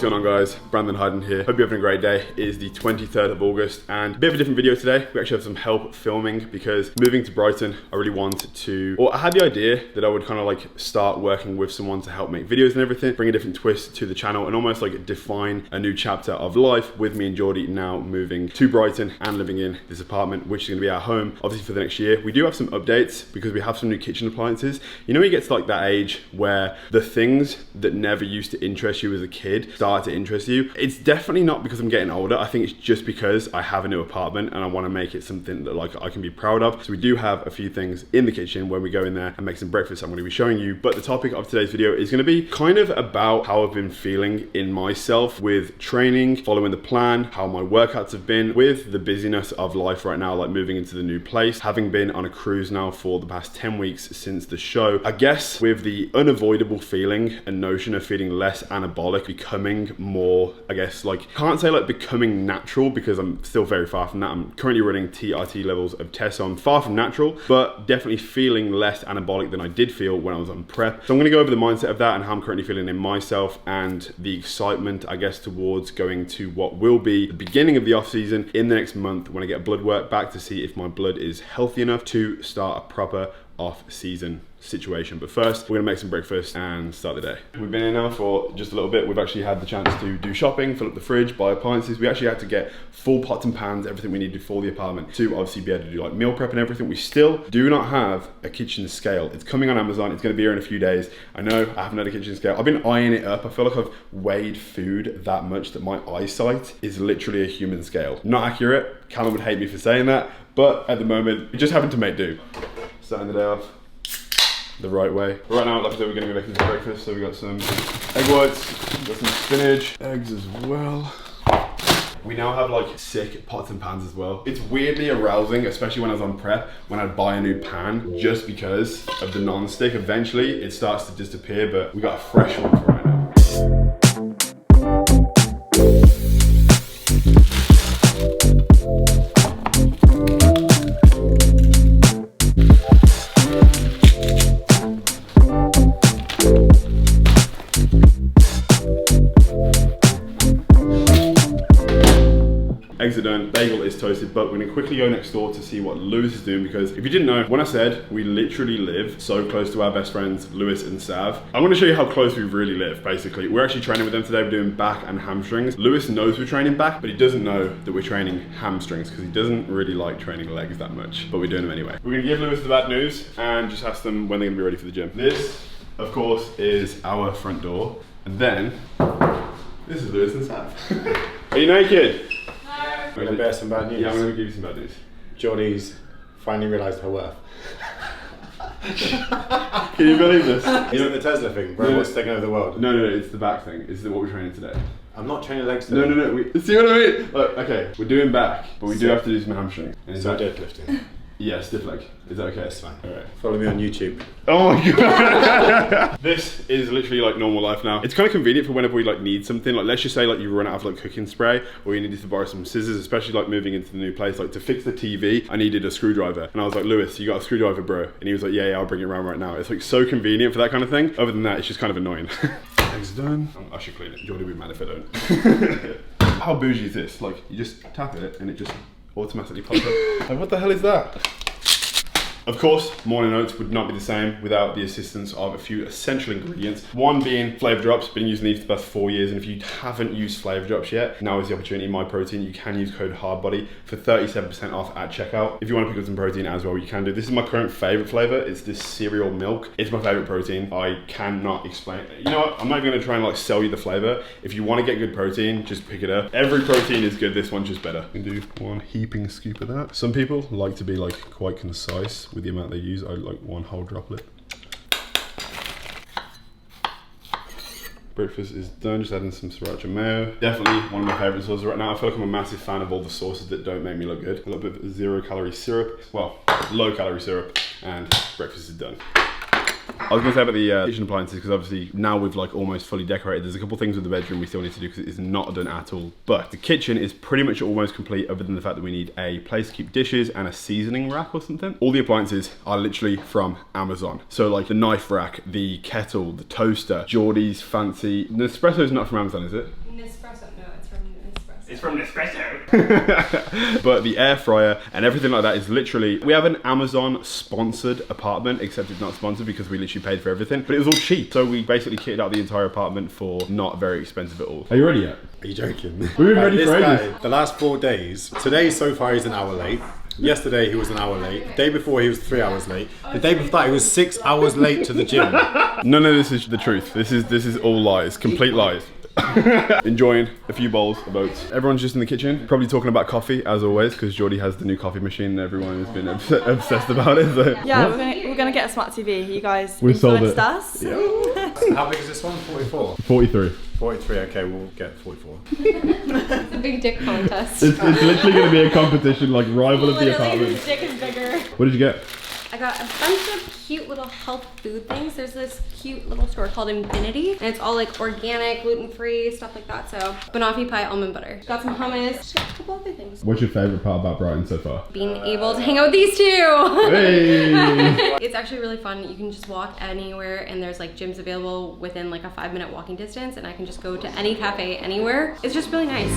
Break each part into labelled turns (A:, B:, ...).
A: What's going on, guys? Brandon Hayden here. Hope you're having a great day. It is the 23rd of August and a bit of a different video today. We actually have some help filming because moving to Brighton, I really wanted to, or I had the idea that I would kind of like start working with someone to help make videos and everything, bring a different twist to the channel and almost like define a new chapter of life with me and Geordie now moving to Brighton and living in this apartment, which is going to be our home, obviously, for the next year. We do have some updates because we have some new kitchen appliances. You know, when you get to like that age where the things that never used to interest you as a kid start to interest you. It's definitely not because I'm getting older. I think it's just because I have a new apartment and I want to make it something that like I can be proud of. So we do have a few things in the kitchen when we go in there and make some breakfast I'm going to be showing you. But the topic of today's video is going to be kind of about how I've been feeling in myself with training, following the plan, how my workouts have been with the busyness of life right now, like moving into the new place, having been on a cruise now for the past 10 weeks since the show. I guess with the unavoidable feeling and notion of feeling less anabolic, becoming more, I guess, like, can't say like becoming natural because I'm still very far from that. I'm currently running TRT levels of tests, so I'm far from natural, but definitely feeling less anabolic than I did feel when I was on prep. So I'm going to go over the mindset of that and how I'm currently feeling in myself and the excitement, I guess, towards going to what will be the beginning of the off season in the next month when I get blood work back to see if my blood is healthy enough to start a proper off season situation. But first, we're gonna make some breakfast and start the day. We've been in now for just a little bit. We've actually had the chance to do shopping, fill up the fridge, buy appliances. We actually had to get full pots and pans, everything we needed for the apartment to obviously be able to do like meal prep and everything. We still do not have a kitchen scale. It's coming on Amazon. It's gonna be here in a few days. I know I haven't had a kitchen scale. I've been eyeing it up. I feel like I've weighed food that much that my eyesight is literally a human scale. Not accurate. Callum would hate me for saying that, but at the moment, we're just having to make do. Starting the day off the right way. Right now, like I said, we're going to be making some breakfast. So we got some egg whites, got some spinach, eggs as well. We now have like sick pots and pans as well. It's weirdly arousing, especially when I was on prep, when I'd buy a new pan just because of the non-stick. Eventually it starts to disappear, but we got a fresh one for right now. Eggs are done, bagel is toasted, but we're gonna quickly go next door to see what Lewis is doing, because if you didn't know, when I said we literally live so close to our best friends, Lewis and Sav, I'm gonna show you how close we really live, basically. We're actually training with them today. We're doing back and hamstrings. Lewis knows we're training back, but he doesn't know that we're training hamstrings because he doesn't really like training legs that much, but we're doing them anyway. We're gonna give Lewis the bad news and just ask them when they're gonna be ready for the gym. This, of course, is our front door. And then, this is Lewis and Sav. Are you naked?
B: I'm gonna bear some bad news.
A: Yeah, I'm gonna give you some bad news.
B: Geordie's finally realised her worth.
A: Can you believe this?
B: Isn't the Tesla thing, bro? What's taking over the world?
A: No, it's the back thing. Is what we're training today.
B: I'm not training legs today.
A: No. See what I mean? Look, okay, we're doing back, but we do have to do some hamstring.
B: So deadlifting.
A: Yeah, stiff leg. Is that okay?
B: That's fine.
A: Alright.
B: Follow me on YouTube.
A: Oh my god. This is literally like normal life now. It's kind of convenient for whenever we like need something. Like, let's just say like you run out of like cooking spray, or you needed to borrow some scissors, especially like moving into the new place. Like to fix the TV, I needed a screwdriver. And I was like, Lewis, you got a screwdriver, bro? And he was like, yeah, I'll bring it around right now. It's like so convenient for that kind of thing. Other than that, it's just kind of annoying. Eggs done. I should clean it. Geordie will be mad if I don't. How bougie is this? Like, you just tap it and it just automatically pops up. Like, what the hell is that? Of course, morning oats would not be the same without the assistance of a few essential ingredients. One being flavor drops. Been using these for the past 4 years, and if you haven't used flavor drops yet, now is the opportunity. My protein, you can use code HARDBODY for 37% off at checkout. If you want to pick up some protein as well, you can do. This is my current favorite flavor. It's this cereal milk. It's my favorite protein. I cannot explain it. You know what? I'm not going to try and like sell you the flavor. If you want to get good protein, just pick it up. Every protein is good. This one's just better. You can do one heaping scoop of that. Some people like to be like quite concise with the amount they use. I like one whole droplet. Breakfast is done, just adding some sriracha mayo. Definitely one of my favorite sauces right now. I feel like I'm a massive fan of all the sauces that don't make me look good. A little bit of 0-calorie syrup, well, low-calorie syrup, and breakfast is done. I was going to say about the kitchen appliances, because obviously now we've like almost fully decorated. There's a couple things with the bedroom we still need to do because it is not done at all. But the kitchen is pretty much almost complete, other than the fact that we need a place to keep dishes and a seasoning rack or something. All the appliances are literally from Amazon. So like the knife rack, the kettle, the toaster, Geordie's fancy. Nespresso's not from Amazon, is it?
C: Nespresso. No, it's from Nespresso.
A: It's from Nespresso. But the air fryer and everything like that is literally, we have an Amazon sponsored apartment, except it's not sponsored because we literally paid for everything, but it was all cheap. So we basically kitted out the entire apartment for not very expensive at all. Are you ready yet?
B: Are you joking?
A: We've been ready for ages.
B: The last 4 days, today so far he's an hour late. Yesterday he was an hour late. The day before he was 3 hours late. The day before that he was 6 hours late to the gym.
A: None of this is the truth. This is all lies, complete lies. Enjoying a few bowls of oats. Everyone's just in the kitchen, probably talking about coffee as always, because Geordie has the new coffee machine and everyone has been obsessed about it. So.
D: Yeah, we're gonna get a smart TV. You guys
A: We've
D: influenced us.
A: Yeah.
B: How big is this one? 44?
A: 43.
B: 43, okay, we'll get 44.
C: It's a big dick contest.
A: It's literally going to be a competition, like rival of the
C: Literally,
A: apartment.
C: his dick is bigger.
A: What did you get?
C: I got a bunch of cute little health food things. There's this cute little store called Infinity, and it's all like organic, gluten-free, stuff like that. So, banoffee pie, almond butter. Got some hummus, just got a couple other things.
A: What's your favourite part about Brighton so far?
C: Being able to hang out with these two.
A: Hey!
C: It's actually really fun. You can just walk anywhere, and there's like gyms available within like a 5-minute walking distance, and I can just go to any cafe anywhere. It's just really nice.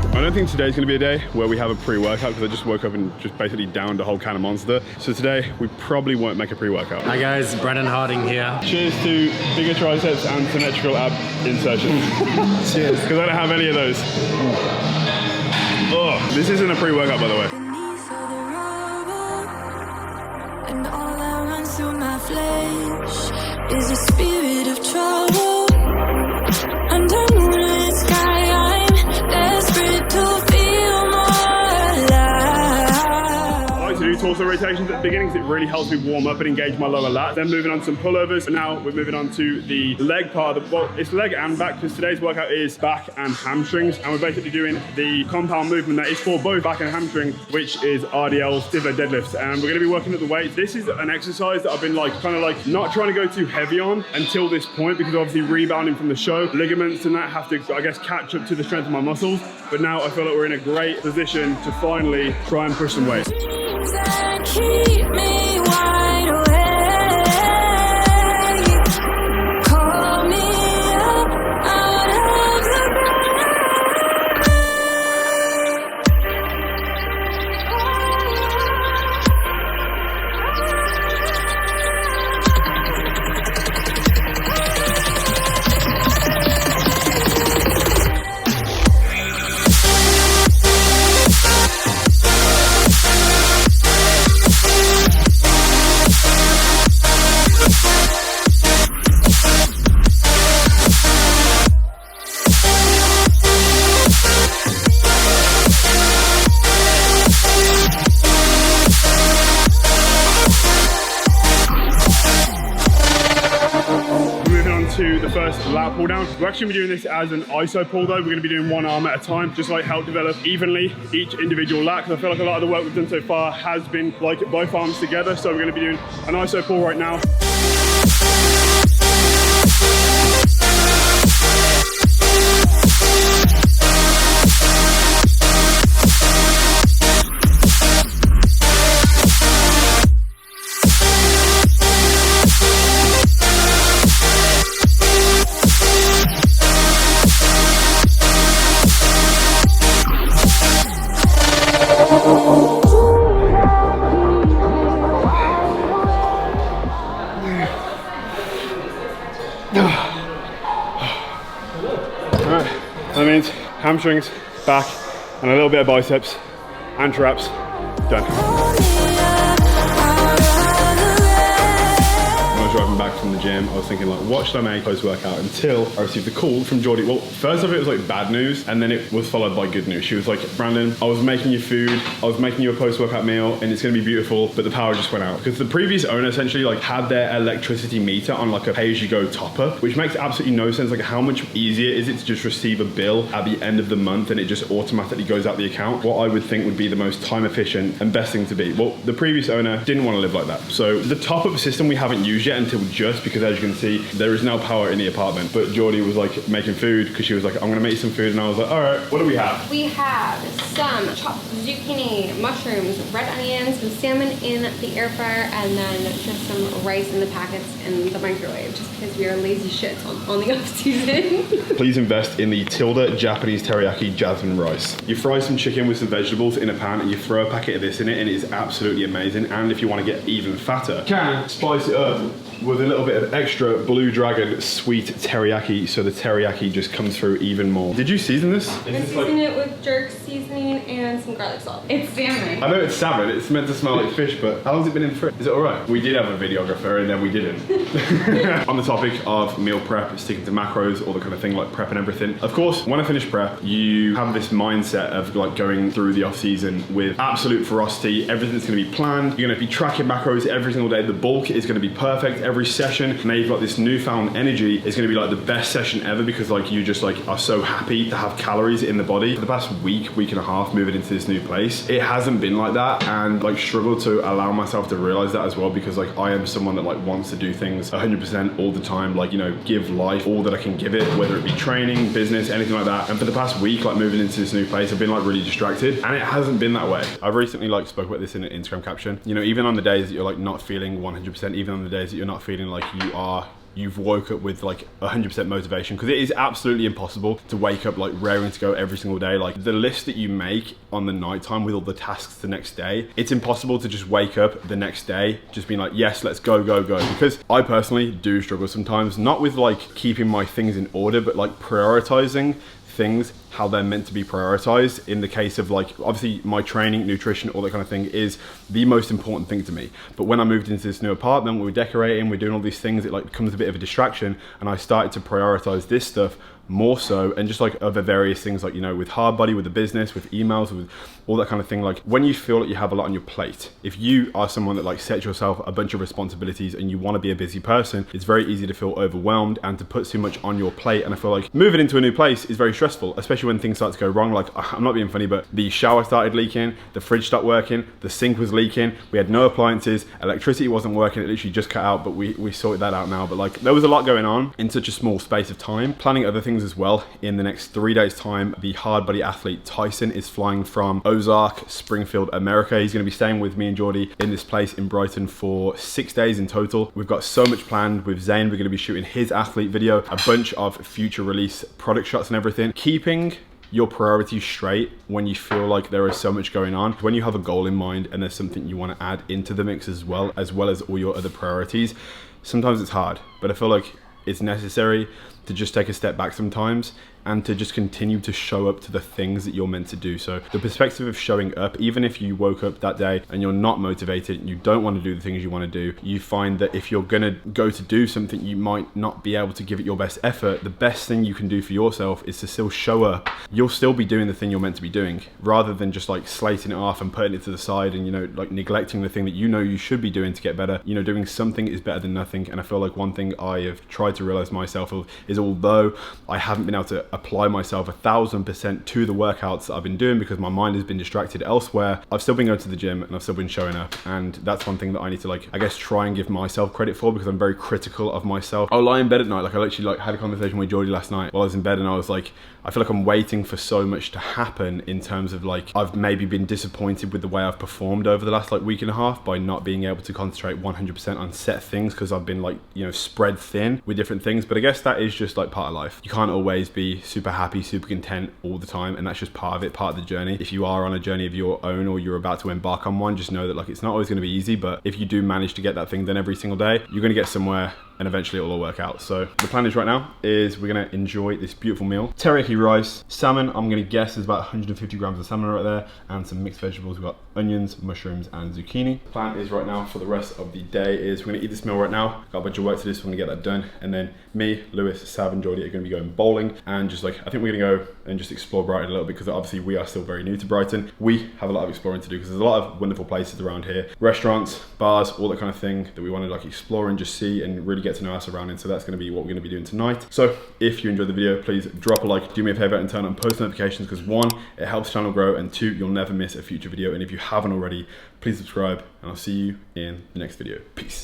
A: I don't think today's gonna be a day where we have a pre-workout because I just woke up and just basically downed a whole can of Monster. So today we probably won't make a pre-workout.
E: Hi guys, Brennan Harding here.
A: Cheers to bigger triceps and symmetrical ab insertions. Cheers. Because I don't have any of those. Oh, this isn't a pre-workout by the way.
F: Beneath all the rubble, and all that runs through my flesh is a spirit of trouble. Under moonlit sky, I'm desperate to feel more alive.
A: I like to do torso rotations at the beginning because it really helps me warm up and engage my lower lat. Then moving on to some pullovers. And now we're moving on to the leg part of the, well, it's leg and back because today's workout is back and hamstrings. And we're basically doing the compound movement that is for both back and hamstring, which is RDLs, stiff leg deadlifts. And we're gonna be working at the weights. This is an exercise that I've been like, kind of like not trying to go too heavy on until this point because obviously rebounding from the show, ligaments and that have to, I guess, catch up to the strength of my muscles. But now I feel like we're in a great position to finally try and push some weight.
F: Dreams that keep me wide awake. Call me up out of the
A: To the first lat pull down. We're actually doing this as an iso pull though. We're going to be doing one arm at a time, just like help develop evenly each individual lat, because I feel like a lot of the work we've done so far has been like both arms together. So we're going to be doing an iso pull right now. Alright, that means hamstrings, back, and a little bit of biceps and traps. Done. When I was driving back from the gym, I was thinking like, what should I make post-workout until I received a call from Geordie. Well, first off it was like bad news, and then it was followed by good news. She was like, Brandon, I was making you food, I was making you a post-workout meal, and it's gonna be beautiful, but the power just went out. Because the previous owner essentially like had their electricity meter on like a pay-as-you-go topper, which makes absolutely no sense. Like how much easier is it to just receive a bill at the end of the month and it just automatically goes out the account? What I would think would be the most time efficient and best thing to be. Well, the previous owner didn't want to live like that. So the top-up system we haven't used yet until just because because as you can see, there is now power in the apartment. But Geordie was like making food because she was like, I'm gonna make you some food, and I was like, all right, what do we have?
C: We have some chopped zucchini, mushrooms, red onions, some salmon in the air fryer, and then just some rice in the packets in the microwave, just because we are lazy shits on the off season.
A: Please invest in the Tilda Japanese teriyaki jasmine rice. You fry some chicken with some vegetables in a pan and you throw a packet of this in it, and it's absolutely amazing. And if you want to get even fatter, you can spice it up with a little bit of extra Blue Dragon sweet teriyaki, so the teriyaki just comes through even more. Did you season this?
C: I seasoned it with jerk seasoning and some garlic salt. It's salmon.
A: I know it's salmon, it's meant to smell like fish, but how long's it been in the fridge? Is it alright? We did have a videographer and then we didn't. On the topic of meal prep, sticking to macros, all the kind of thing, like prep and everything. Of course, when I finish prep, you have this mindset of like going through the off season with absolute ferocity. Everything's gonna be planned. You're gonna be tracking macros every single day. The bulk is gonna be perfect every session. Now you've got this newfound energy. It's gonna be like the best session ever because like you just like are so happy to have calories in the body. For the past week and a half moving into this new place, it hasn't been like that, and like struggled to allow myself to realize that as well, because like I am someone that like wants to do things 100% all the time, like, you know, give life all that I can give it, whether it be training, business, anything like that. And for the past week, like moving into this new place, I've been like really distracted, and it hasn't been that way. I've recently like spoke about this in an Instagram caption. You know, even on the days that you're like not feeling 100%, even on the days that you're not feeling like you've woke up with like 100% motivation, because it is absolutely impossible to wake up like raring to go every single day. Like the list that you make on the nighttime with all the tasks the next day, it's impossible to just wake up the next day just being like, yes, let's go, because I personally do struggle sometimes, not with like keeping my things in order, but like prioritizing things how they're meant to be prioritized. In the case of like, obviously my training, nutrition, all that kind of thing is the most important thing to me. But when I moved into this new apartment, we're decorating, we're doing all these things, it like becomes a bit of a distraction, and I started to prioritize this stuff more so, and just like other various things, like, you know, with hard body, with the business, with emails, with all that kind of thing. Like when you feel like you have a lot on your plate, if you are someone that like sets yourself a bunch of responsibilities and you want to be a busy person, it's very easy to feel overwhelmed and to put too much on your plate. And I feel like moving into a new place is very stressful, especially when things start to go wrong. Like, I'm not being funny, but the shower started leaking, the fridge stopped working, the sink was leaking, we had no appliances, electricity wasn't working, it literally just cut out, but we sorted that out now. But like there was a lot going on in such a small space of time. Planning other things as well. In the next 3 days time, the hard body athlete Tyson is flying from Ozark, Springfield, America. He's going to be staying with me and Geordie in this place in Brighton for 6 days in total. We've got so much planned with Zane. We're going to be shooting his athlete video, a bunch of future release product shots and everything. Keeping your priorities straight when you feel like there is so much going on, when you have a goal in mind and there's something you want to add into the mix as well as all your other priorities, sometimes it's hard, but I feel like it's necessary to just take a step back sometimes and to just continue to show up to the things that you're meant to do. So the perspective of showing up, even if you woke up that day and you're not motivated and you don't want to do the things you want to do, you find that if you're gonna go to do something, you might not be able to give it your best effort. The best thing you can do for yourself is to still show up. You'll still be doing the thing you're meant to be doing, rather than just like slating it off and putting it to the side and, you know, like neglecting the thing that you know you should be doing to get better. You know, doing something is better than nothing. And I feel like one thing I have tried to realize myself of is, although I haven't been able to apply myself 1000% to the workouts that I've been doing because my mind has been distracted elsewhere, I've still been going to the gym and I've still been showing up. And that's one thing that I need to, like, I guess, try and give myself credit for, because I'm very critical of myself. I'll lie in bed at night, like I literally like had a conversation with Geordie last night while I was in bed, and I was like, I feel like I'm waiting for so much to happen in terms of like, I've maybe been disappointed with the way I've performed over the last like week and a half by not being able to concentrate 100% on set things, because I've been like, you know, spread thin with different things. But I guess that is just like part of life. You can't always be super happy, super content all the time, and that's just part of it, part of the journey. If you are on a journey of your own, or you're about to embark on one, just know that like it's not always going to be easy, but if you do manage to get that thing done every single day, you're going to get somewhere, and eventually it'll all work out. So the plan is right now is we're gonna enjoy this beautiful meal. Teriyaki rice, salmon, I'm gonna guess there's about 150 grams of salmon right there, and some mixed vegetables. We've got onions, mushrooms, and zucchini. The plan is right now for the rest of the day is we're gonna eat this meal right now. Got a bunch of work to do, so we're gonna get that done. And then me, Lewis, Sav, and Geordie are gonna be going bowling, and just like, I think we're gonna go and just explore Brighton a little bit, because obviously we are still very new to Brighton. We have a lot of exploring to do, because there's a lot of wonderful places around here. Restaurants, bars, all that kind of thing that we wanna like explore and just see and really get to know our surroundings. So that's going to be what we're going to be doing tonight. So if you enjoyed the video, please drop a like, do me a favor and turn on post notifications, because 1, it helps the channel grow, and 2, you'll never miss a future video. And if you haven't already, please subscribe, and I'll see you in the next video. Peace.